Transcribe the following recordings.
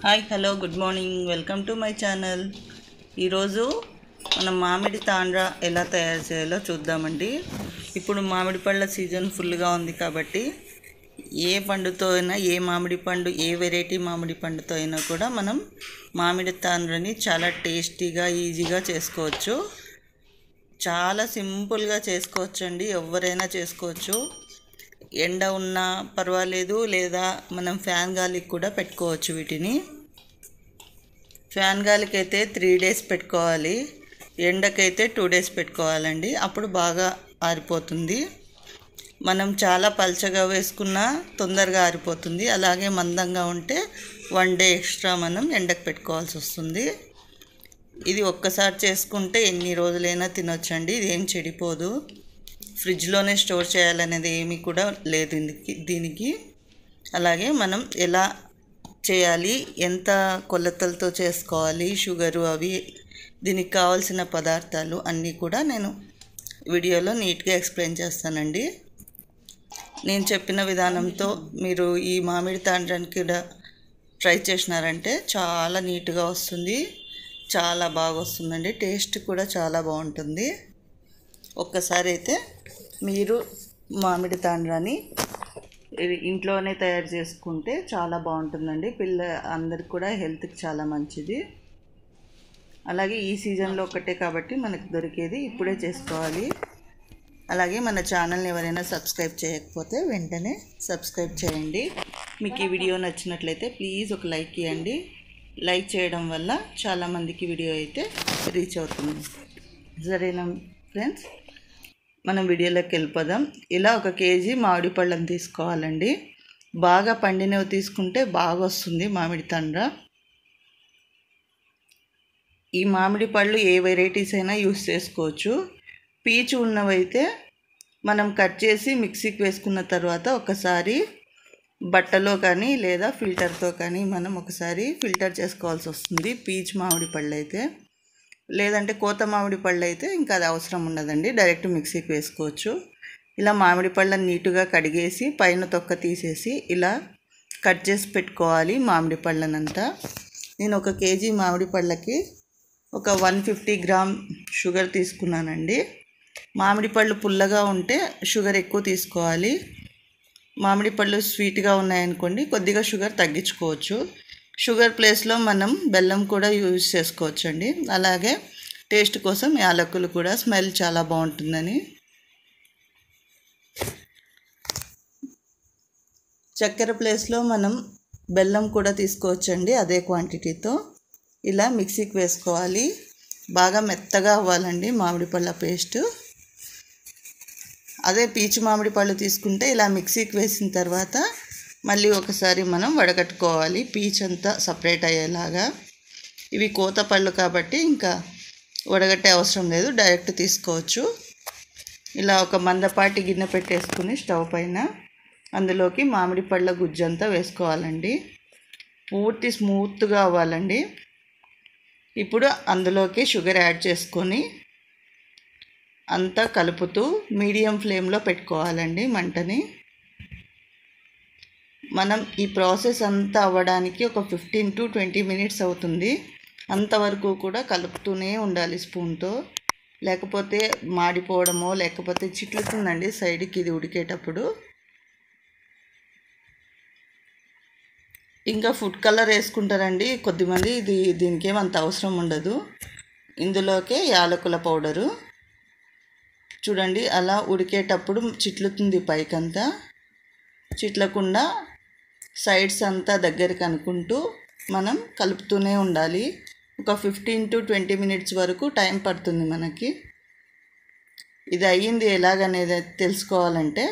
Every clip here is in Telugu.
Hi hello good morning welcome to my channel. ఈరోజు మనం మామిడి తాండ్ర ఎలా తయారు చేయాలో చూద్దామండి. ఇప్పుడు మామిడి పళ్ళ సీజన్ ఫుల్గా ఉంది కాబట్టి ఏ పండుతో అయినా ఏ మామిడి పండు ఏ వెరైటీ మామిడి పండుతో అయినా కూడా మనం మామిడి తాండ్రని చాలా టేస్టీగా ఈజీగా చేసుకోవచ్చు. చాలా సింపుల్గా చేసుకోవచ్చు అండి, ఎవరైనా చేసుకోవచ్చు. ఎండ ఉన్నా పర్వాలేదు, లేదా మనం ఫ్యాన్ గాలికి కూడా పెట్టుకోవచ్చు. వీటిని ఫ్యాన్ గాలికి అయితే 3 days పెట్టుకోవాలి, ఎండకైతే 2 days పెట్టుకోవాలండి. అప్పుడు బాగా ఆరిపోతుంది. మనం చాలా పల్చగా వేసుకున్నా తొందరగా ఆరిపోతుంది. అలాగే మందంగా ఉంటే 1 day ఎక్స్ట్రా మనం ఎండకు పెట్టుకోవాల్సి వస్తుంది. ఇది ఒక్కసారి చేసుకుంటే ఎన్ని రోజులైనా తినొచ్చండి. ఇది ఏం చెడిపోదు. ఫ్రిడ్జ్లోనే స్టోర్ చేయాలనేది ఏమీ కూడా లేదు దీనికి. అలాగే మనం ఎలా చేయాలి, ఎంత కొలతలతో చేసుకోవాలి, షుగరు, అవి దీనికి కావాల్సిన పదార్థాలు అన్నీ కూడా నేను వీడియోలో నీట్గా ఎక్స్ప్లెయిన్ చేస్తానండి. నేను చెప్పిన విధానంతో మీరు ఈ మామిడి తాండ్రాన్ని కూడా ట్రై చేసినారంటే చాలా నీట్గా వస్తుంది, చాలా బాగా వస్తుందండి. టేస్ట్ కూడా చాలా బాగుంటుంది. ఒక్కసారి అయితే మీరు మామిడి తాండ్రాని ఇంట్లోనే తయారు చేసుకుంటే చాలా బాగుంటుందండి. అందరికి కూడా హెల్త్కి చాలా మంచిది. అలాగే ఈ సీజన్లో ఒకటే కాబట్టి మనకు దొరికేది, ఇప్పుడే చేసుకోవాలి. అలాగే మన ఛానల్ని ఎవరైనా సబ్స్క్రైబ్ చేయకపోతే వెంటనే సబ్స్క్రైబ్ చేయండి. మీకు ఈ వీడియో నచ్చినట్లయితే ప్లీజ్ ఒక లైక్ ఇవ్వండి. లైక్ చేయడం వల్ల చాలామందికి వీడియో అయితే రీచ్ అవుతుంది. సరేనా ఫ్రెండ్స్, మనం వీడియోలోకి వెళ్ళిపోదాం. ఇలా 1 kg మామిడి పళ్ళని తీసుకోవాలండి. బాగా పండినవి తీసుకుంటే బాగా వస్తుంది మామిడి తాండ్ర. ఈ మామిడి పళ్ళు ఏ వెరైటీస్ అయినా యూస్ చేసుకోవచ్చు. పీచు ఉన్నవైతే మనం కట్ చేసి మిక్సీకి వేసుకున్న తర్వాత ఒకసారి బట్టలో కానీ లేదా ఫిల్టర్తో కానీ మనం ఒకసారి ఫిల్టర్ చేసుకోవాల్సి వస్తుంది. పీచు మామిడి పళ్ళు అయితే, లేదంటే కోత మామిడి పళ్ళు అయితే ఇంకా అది అవసరం ఉండదండి, డైరెక్ట్ మిక్సీకి వేసుకోవచ్చు. ఇలా మామిడి పళ్ళని నీట్గా కడిగేసి పైన తొక్క తీసేసి ఇలా కట్ చేసి పెట్టుకోవాలి మామిడి పళ్ళనంతా. నేను 1 kg మామిడి పళ్ళకి ఒక 150 grams షుగర్ తీసుకున్నానండి. మామిడి పళ్ళు పుల్లగా ఉంటే షుగర్ ఎక్కువ తీసుకోవాలి. మామిడి పళ్ళు స్వీట్గా ఉన్నాయనుకోండి కొద్దిగా షుగర్ తగ్గించుకోవచ్చు. షుగర్ ప్లేస్లో మనం బెల్లం కూడా యూజ్ చేసుకోవచ్చు అండి. అలాగే టేస్ట్ కోసం యాలకులు కూడా, స్మెల్ చాలా బాగుంటుందని. చక్కెర ప్లేస్లో మనం బెల్లం కూడా తీసుకోవచ్చండి, అదే క్వాంటిటీతో. ఇలా మిక్సీకి వేసుకోవాలి. బాగా మెత్తగా అవ్వాలండి మామిడి పళ్ళ పేస్ట్. అదే పీచు మామిడి పళ్ళు తీసుకుంటే ఇలా మిక్సీకి వేసిన తర్వాత మళ్ళీ ఒకసారి మనం వడగట్టుకోవాలి, పీచు అంతా సపరేట్ అయ్యేలాగా. ఇవి కోత పళ్ళు కాబట్టి ఇంకా వడగట్టే అవసరం లేదు, డైరెక్ట్ తీసుకోవచ్చు. ఇలా ఒక మందపాటి గిన్నె పెట్టేసుకుని స్టవ్ పైన అందులోకి మామిడి పళ్ళ గుజ్జంతా వేసుకోవాలండి. పూర్తి స్మూత్గా అవ్వాలండి. ఇప్పుడు అందులోకి షుగర్ యాడ్ చేసుకొని అంతా కలుపుతూ మీడియం ఫ్లేమ్లో పెట్టుకోవాలండి మంటని. మనం ఈ ప్రాసెస్ అంతా అవ్వడానికి ఒక 15 to 20 minutes అవుతుంది. అంతవరకు కూడా కలుపుతూనే ఉండాలి స్పూన్తో, లేకపోతే మాడిపోవడమో లేకపోతే చిట్లుతుందండి సైడ్కి ఇది ఉడికేటప్పుడు. ఇంకా ఫుడ్ కలర్ వేసుకుంటారండి కొద్దిమంది, దీనికి ఏమంత అవసరం ఉండదు. ఇందులోకే యాలకుల పౌడరు చూడండి, అలా ఉడికేటప్పుడు చిట్లుతుంది పైకంతా. చిట్లకుండా సైడ్స్ అంతా దగ్గరికి అనుకుంటూ మనం కలుపుతూనే ఉండాలి. ఒక 15 to 20 minutes వరకు టైం పడుతుంది మనకి. ఇది అయ్యింది ఎలాగనేది తెలుసుకోవాలంటే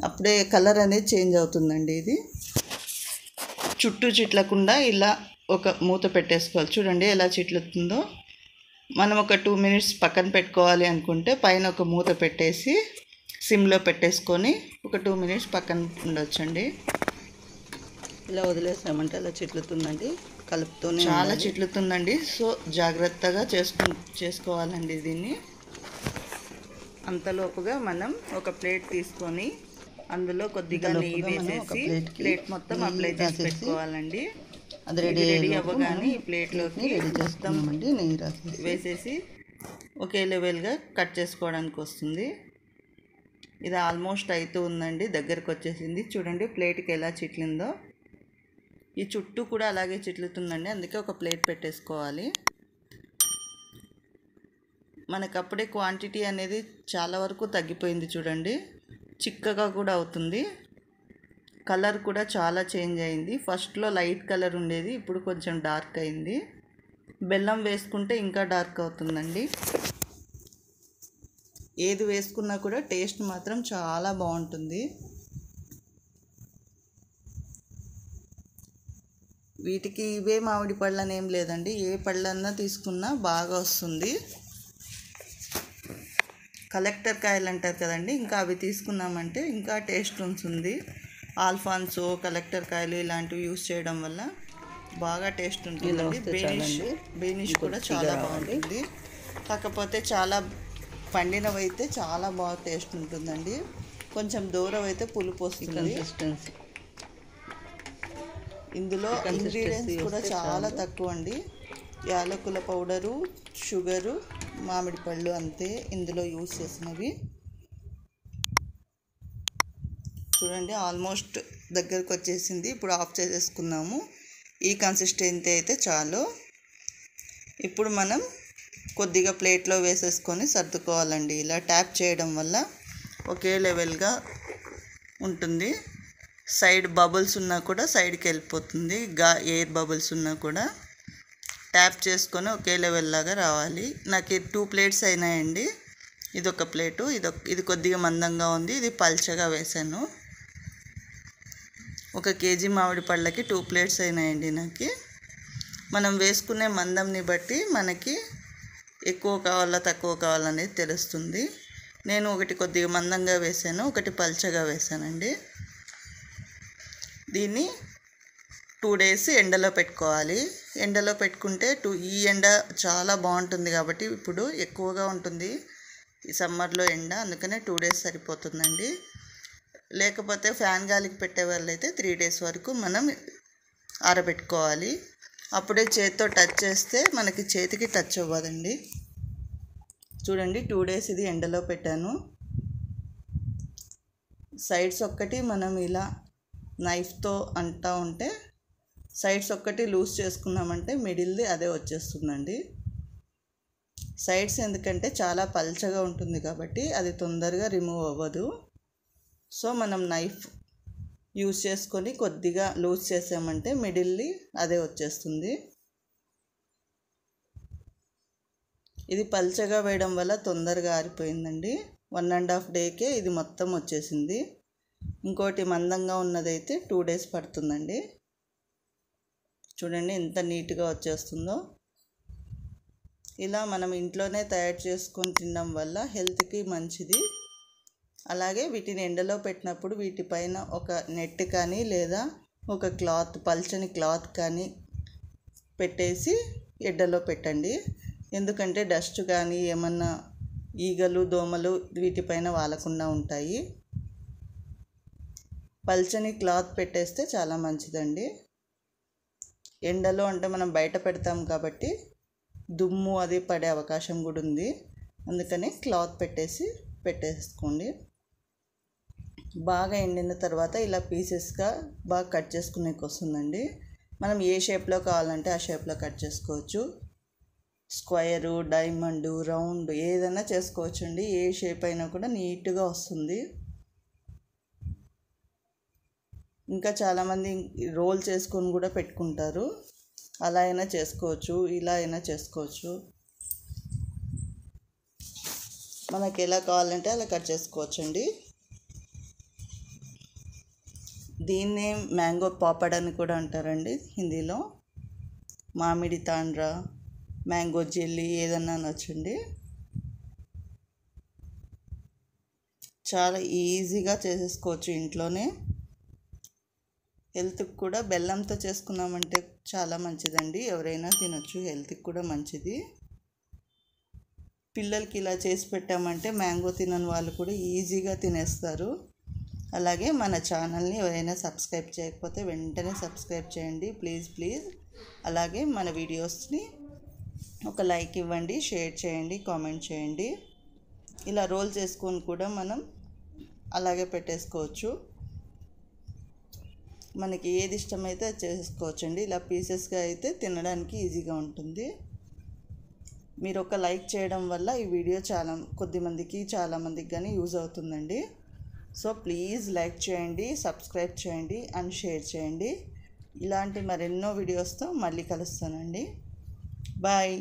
అప్పుడే కలర్ అనేది చేంజ్ అవుతుందండి. ఇది చుట్టూ చిట్లకుండా ఇలా ఒక మూత పెట్టేసుకోవాలి. చూడండి ఎలా చిట్లుతుందో. మనం ఒక 2 minutes పక్కన పెట్టుకోవాలి అనుకుంటే పైన ఒక మూత పెట్టేసి సిమ్లో పెట్టేసుకొని ఒక 2 minutes పక్కన ఉండొచ్చండి. ఇలా వదిలేసామంటే అలా చిట్లుతుందండి, కలుపుతూనే చాలా చిట్లుతుందండి. సో జాగ్రత్తగా చేసుకోవాలండి దీన్ని. అంతలోపుగా మనం ఒక ప్లేట్ తీసుకొని అందులో కొద్దిగా నెయ్యి వేసేసి ప్లేట్ మొత్తం అప్లై చేసి పెట్టుకోవాలండి. అది రెడీ అవ్వగానే ఈ ప్లేట్లోకి రెడీ చేస్తామండి. నెయ్యి వేసేసి ఒకే లెవెల్గా కట్ చేసుకోవడానికి వస్తుంది. ఇది ఆల్మోస్ట్ అవుతూ ఉందండి, దగ్గరకు వచ్చేసింది. చూడండి ప్లేట్కి ఎలా చిట్లిందో. ఈ చుట్టూ కూడా అలాగే చిట్లుతుందండి, అందుకే ఒక ప్లేట్ పెట్టేసుకోవాలి. మనకప్పుడే క్వాంటిటీ అనేది చాలా వరకు తగ్గిపోయింది. చూడండి చిక్కగా కూడా అవుతుంది. కలర్ కూడా చాలా చేంజ్ అయింది. ఫస్ట్లో లైట్ కలర్ ఉండేది, ఇప్పుడు కొంచెం డార్క్ అయింది. బెల్లం వేసుకుంటే ఇంకా డార్క్ అవుతుందండి. ఏది వేసుకున్నా కూడా టేస్ట్ మాత్రం చాలా బాగుంటుంది. వీటికి ఇవే మామిడి పళ్ళని ఏం లేదండి, ఏ పళ్ళన్నా తీసుకున్నా బాగా వస్తుంది. కలెక్టర్ కాయలు అంటారు కదండి, ఇంకా అవి తీసుకున్నామంటే ఇంకా టేస్ట్ ఉంటుంది. ఆల్ఫాన్సో, కలెక్టర్ కాయలు ఇలాంటివి యూస్ చేయడం వల్ల బాగా టేస్ట్ ఉంటుందండి. బేనిష్ కూడా చాలా బాగుంటుంది. కాకపోతే చాలా పండినవి అయితే చాలా బాగా టేస్ట్ ఉంటుందండి. కొంచెం దూరం అయితే పులుపు వస్తుంది. ఇందులో ఇంగ్రీడియంట్స్ కూడా చాలా తక్కువ అండి. యాలకుల పౌడరు, షుగరు, మామిడి పళ్ళు అంతే ఇందులో యూస్ చేసినవి. చూడండి ఆల్మోస్ట్ దగ్గరకు వచ్చేసింది. ఇప్పుడు ఆఫ్ చేసేసుకున్నాము. ఈ కన్సిస్టెన్సీ అయితే చాలు. ఇప్పుడు మనం కొద్దిగా ప్లేట్లో వేసేసుకొని సర్దుకోవాలండి. ఇలా ట్యాప్ చేయడం వల్ల ఒకే లెవెల్గా ఉంటుంది. సైడ్ బబుల్స్ ఉన్నా కూడా సైడ్కి వెళ్ళిపోతుంది. ఎయిర్ బబుల్స్ ఉన్నా కూడా ట్యాప్ చేసుకొని ఒకే లెవెల్ లాగా రావాలి. నాకు 2 ప్లేట్స్ అయినాయండి. ఇదొక ప్లేటు, ఇది కొద్దిగా మందంగా ఉంది, ఇది పల్చగా వేసాను. 1 కేజీ మామిడి పళ్ళకి 2 ప్లేట్స్ అయినాయండి నాకు. మనం వేసుకునే మందంని బట్టి మనకి ఎక్కువ కావాలా తక్కువ కావాలనేది తెలుస్తుంది. నేను ఒకటి కొద్దిగా మందంగా వేసాను, ఒకటి పల్చగా వేసానండి. దీన్ని 2 డేస్ ఎండలో పెట్టుకోవాలి. ఎండలో పెట్టుకుంటే ఈ ఎండ చాలా బాగుంటుంది కాబట్టి ఇప్పుడు ఎక్కువగా ఉంటుంది ఈ సమ్మర్లో ఎండ, అందుకనే 2 డేస్ సరిపోతుందండి. లేకపోతే ఫ్యాన్ గాలికి పెట్టే వాళ్ళైతే 3 డేస్ వరకు మనం ఆరబెట్టుకోవాలి. అప్పుడే చేతితో టచ్ చేస్తే మనకి చేతికి టచ్ అవ్వదండి. చూడండి 2 డేస్ ఇది ఎండలో పెట్టాను. సైడ్స్ ఒక్కటి మనం ఇలా నైఫ్తో అంటూ ఉంటే సైడ్స్ ఒక్కటి లూజ్ చేసుకున్నామంటే మిడిల్ది అదే వచ్చేస్తుందండి. సైడ్స్ ఎందుకంటే చాలా పల్చగా ఉంటుంది కాబట్టి అది తొందరగా రిమూవ్ అవ్వదు. సో మనం నైఫ్ యూజ్ చేసుకొని కొద్దిగా లూజ్ చేసామంటే మిడిల్ది అదే వచ్చేస్తుంది. ఇది పల్చగా వేయడం వల్ల తొందరగా ఆరిపోయిందండి. 1.5 డేకే ఇది మొత్తం వచ్చేసింది. ఇంకోటి మందంగా ఉన్నదైతే 2 డేస్ పడుతుందండి. చూడండి ఎంత నీట్గా వచ్చేస్తుందో. ఇలా మనం ఇంట్లోనే తయారు చేసుకొని తినడం వల్ల హెల్త్కి మంచిది. అలాగే వీటిని ఎండలో పెట్టినప్పుడు వీటిపైన ఒక నెట్ కానీ లేదా ఒక క్లాత్, పల్చని క్లాత్ కానీ పెట్టేసి ఎండలో పెట్టండి. ఎందుకంటే డస్ట్ కానీ ఏమన్నా ఈగలు, దోమలు వీటిపైన వాలకుండా ఉంటాయి. పల్చని క్లాత్ పెట్టేస్తే చాలా మంచిదండి. ఎండలో అంటే మనం బయట పెడతాం కాబట్టి దుమ్ము అది పడే అవకాశం కూడా ఉంది. అందుకని క్లాత్ పెట్టేసుకోండి. బాగా ఎండిన తర్వాత ఇలా పీసెస్గా బాగా కట్ చేసుకునేకి వస్తుందండి. మనం ఏ షేప్లో కావాలంటే ఆ షేప్లో కట్ చేసుకోవచ్చు. స్క్వైరు, డైమండ్, రౌండ్ ఏదైనా చేసుకోవచ్చు అండి. ఏ షేప్ అయినా కూడా నీట్గా వస్తుంది. ఇంకా చాలామంది రోల్ చేసుకొని కూడా పెట్టుకుంటారు. అలా అయినా చేసుకోవచ్చు, ఇలా అయినా చేసుకోవచ్చు. మనకి ఎలా కావాలంటే అలా కట్ చేసుకోవచ్చు అండి. దీన్నే మ్యాంగో పాపడ్ అని కూడా అంటారండి హిందీలో. మామిడి తాండ్రా, మ్యాంగో జెల్లీ ఏదన్నా అనొచ్చండి. చాలా ఈజీగా చేసేసుకోవచ్చు ఇంట్లోనే. హెల్త్కి కూడా బెల్లంతో చేసుకున్నామంటే చాలా మంచిదండి. ఎవరైనా తినొచ్చు, హెల్త్కి కూడా మంచిది. పిల్లలకి ఇలా చేసి పెట్టామంటే మ్యాంగో తినని వాళ్ళు కూడా ఈజీగా తినేస్తారు. అలాగే మన ఛానల్ని ఎవరైనా సబ్స్క్రైబ్ చేయకపోతే వెంటనే సబ్స్క్రైబ్ చేయండి ప్లీజ్. అలాగే మన వీడియోస్ని ఒక లైక్ ఇవ్వండి, షేర్ చేయండి, కామెంట్ చేయండి. ఇలా రోల్ చేసుకొని కూడా మనం అలాగే పెట్టేసుకోవచ్చు. మనకి ఏది ఇష్టమైతే అది చేసుకోవచ్చండి. ఇలా పీసెస్గా అయితే తినడానికి ఈజీగా ఉంటుంది. మీరు ఒక లైక్ చేయడం వల్ల ఈ వీడియో చాలామందికి కానీ యూజ్ అవుతుందండి. సో ప్లీజ్ లైక్ చేయండి, సబ్స్క్రైబ్ చేయండి అండ్ షేర్ చేయండి. ఇలాంటి మరెన్నో వీడియోస్తో మళ్ళీ కలుస్తానండి. బాయ్.